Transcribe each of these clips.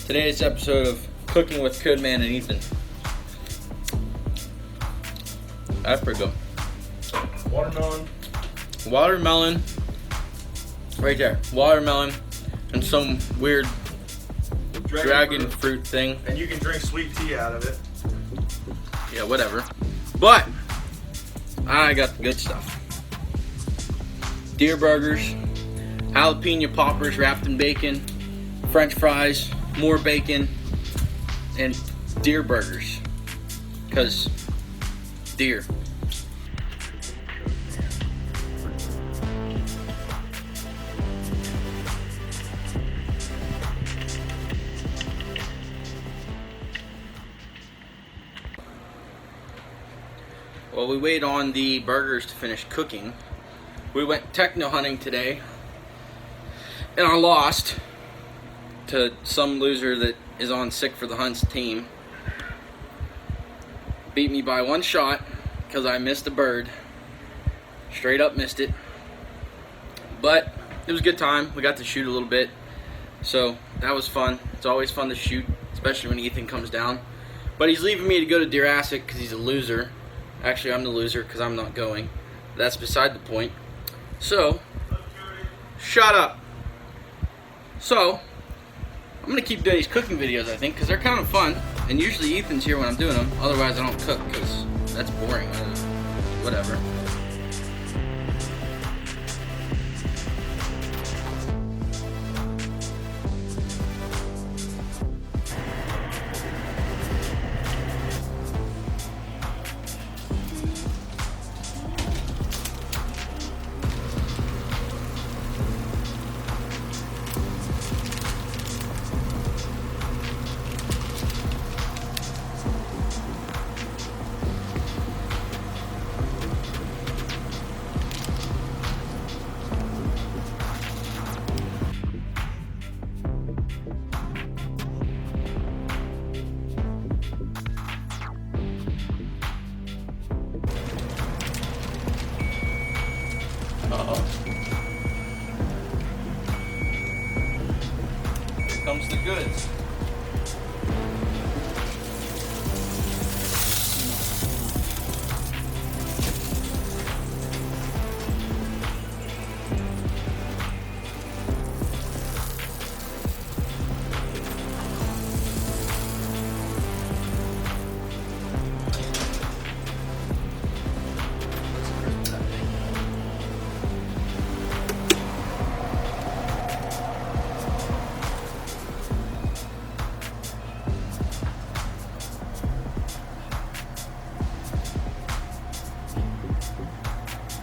Today's episode of Cooking with Codeman and Ethan. That's pretty good. Watermelon. Right there. Watermelon and some weird dragon fruit thing. And you can drink sweet tea out of it. Yeah, whatever. But I got the good stuff. Deer burgers, jalapeno poppers wrapped in bacon, French fries, more bacon, and deer burgers. Because deer. While we wait on the burgers to finish cooking, we went techno hunting today, and I lost to some loser that is on Sick for the Hunts team. Beat me by one shot because I missed a bird. Straight up missed it. But it was a good time. We got to shoot a little bit, so that was fun. It's always fun to shoot, especially when Ethan comes down. But he's leaving me to go to Jurassic because he's a loser. Actually, I'm the loser because I'm not going. That's beside the point. So, shut up. So, I'm going to keep doing these cooking videos, I think, because they're kind of fun. And usually Ethan's here when I'm doing them. Otherwise, I don't cook because that's boring. Whatever. Here comes the goods.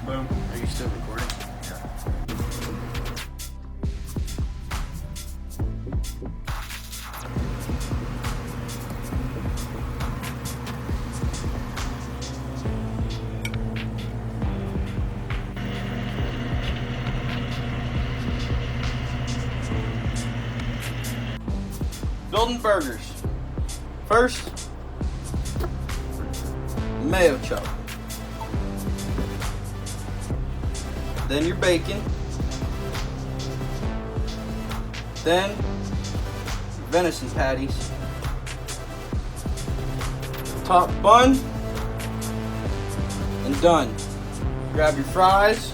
Boom. Are you still recording? Building burgers. First, mayo chop. Then your bacon. Then venison patties. Top bun. And done. Grab your fries.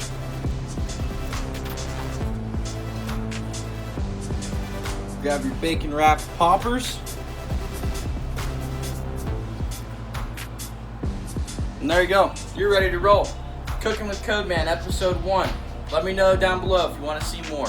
Grab your bacon wrapped poppers. And there you go. You're ready to roll. Cooking with Codeman, episode 1. Let me know down below if you want to see more.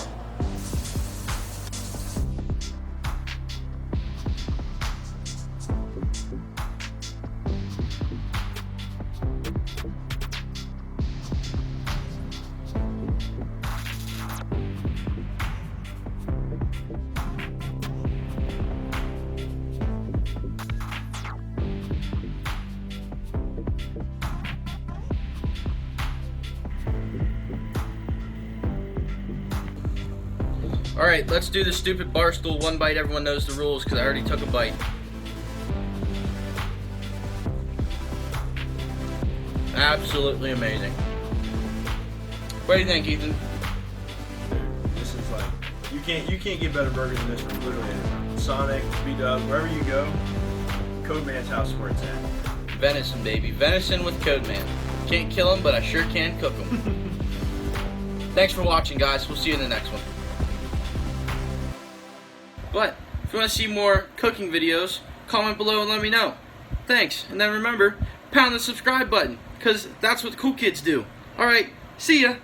Alright, let's do the stupid barstool one bite. Everyone knows the rules because I already took a bite. Absolutely amazing. What do you think, Ethan? This is like You can't get better burgers than this from literally anywhere. Sonic, B-Dub, wherever you go, Codeman's house is where it's at. Venison, baby. Venison with Codeman. Can't kill them, but I sure can cook them. Thanks for watching, guys. We'll see you in the next one. But if you want to see more cooking videos, comment below and let me know. Thanks. And then remember, pound the subscribe button, because that's what the cool kids do. Alright, see ya.